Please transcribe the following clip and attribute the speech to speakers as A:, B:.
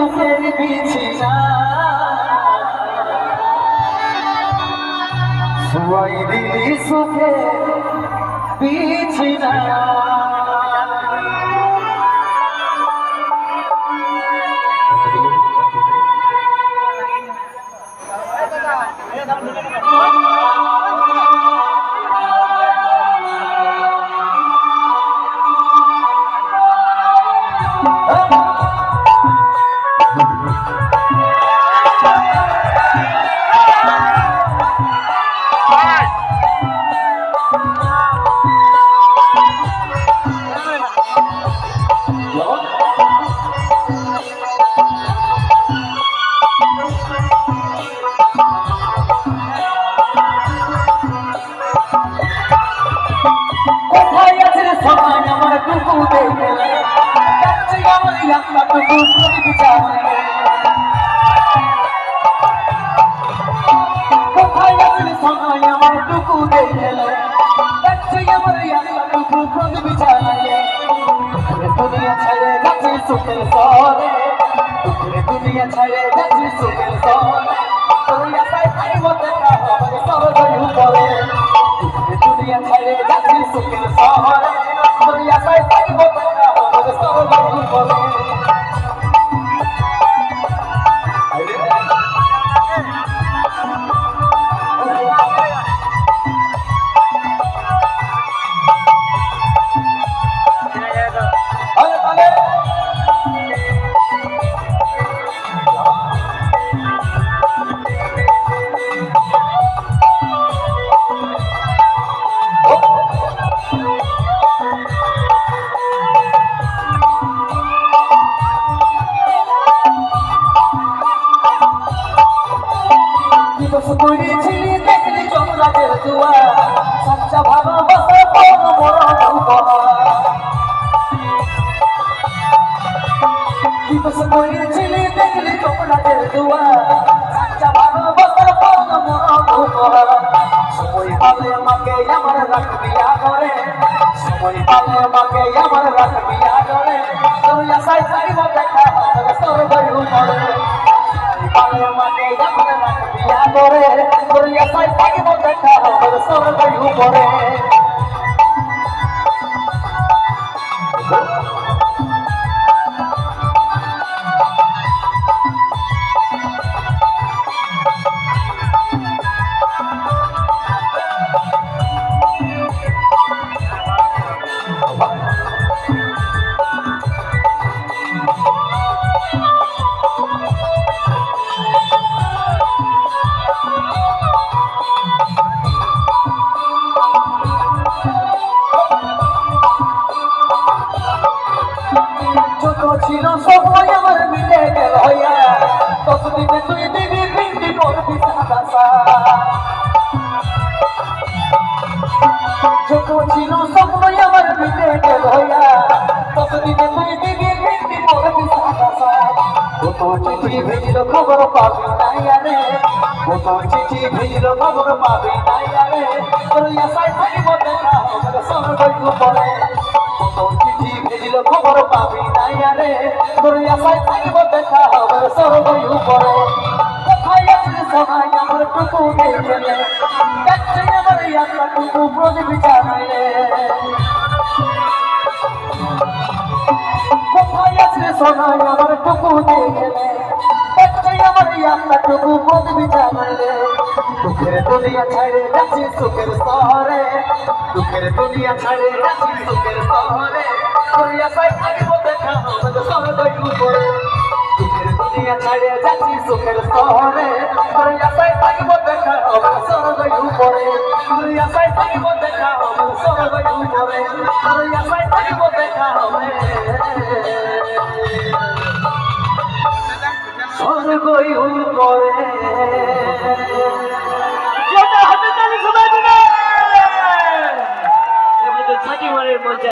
A: সুখের বিছিনা শুয়াই দিলি সুখের বিছিনা কোথায় আছে সবাই আমার টুকু দেখে যাচ্ছে আমার ইয়াত্রা টুকু বিচারে কোথায় আছে সবাই আমার টুকু দেখে যাচ্ছে আমার ইয়াত্রা টুকু বিচারে দুনিয়া ছেড়ে যাচ্ছে সুখের শহরে দুনিয়া ছেড়ে যাচ্ছে সুখের শহরে দুনিয়া তাই থাকবো দেখা হবে সরদয় উপরে দুনিয়া ছেড়ে যাচ্ছি সুখের শহরে দুনিয়া তাই থাকবো দেখা হবে সরদয় উপরে করেছিলি দেখলি চন্দ্রাদের দুয়ার সচ্চা ভালোবাসা পর মরণ দিবস করেছিলি দেখলি চন্দ্রাদের দুয়ার সচ্চা ভালোবাসা পর মরণ সময় পালে আমাকে আমার রাখবি আগরে সময় পালে আমাকে আমার রাখবি আগরে তোর আশায় চাইব দেখা হবে সর্বই উপরে পালে আমাকে আমার রাখবি আগরে তোর আশায় চাইব দেখা হবে সর্বই উপরে ছিল সময় আমার মিলে গেল ততদিনে তুই দিবি বৃদ্ধি করবি ছোট ছিল সময় আমার মিলে গেল ততদিনে তুই দিবি বৃদ্ধি করবি কত চিঠি ভেজিল খবর পাবি নাই আরে কত চিঠি ভেজিল খবর পাবি নাই আরে তোর আশায় থাকব দেখা হবে সর্বই উপরে কত চিঠি ভেজিল খবর পাবি নাই আরে তোর আশায় থাকব দেখা হবে সর্বই উপরে কোথায় আছে সবাই আমার টুকু দেখে যাচ্ছে আমার ইয়াত্রা টুকু প্রদীপ জানাইলে কোথায় আছে সবাই আমার টুকু দেখে যাচ্ছে আমার ইয়াত্রা টুকু প্রদীপ জানাইলে দুঃখের দুনিয়া ছেড়ে যাচ্ছি সুখের শহরে দুঃখের দুনিয়া ছেড়ে যাচ্ছি সুখের শহরে তোর আশায় থাকব দেখা হবে সর্বই উপরে দুঃখের দুনিয়া ছেড়ে যাচ্ছি সুখের শহরে তোর আশায় থাকব দেখা হবে সর্বই উপরে তোর আশায় থাকব দেখা হবে সর্বই উপরে তোর আশায় থাকব দেখা হবে সর্বই উপরে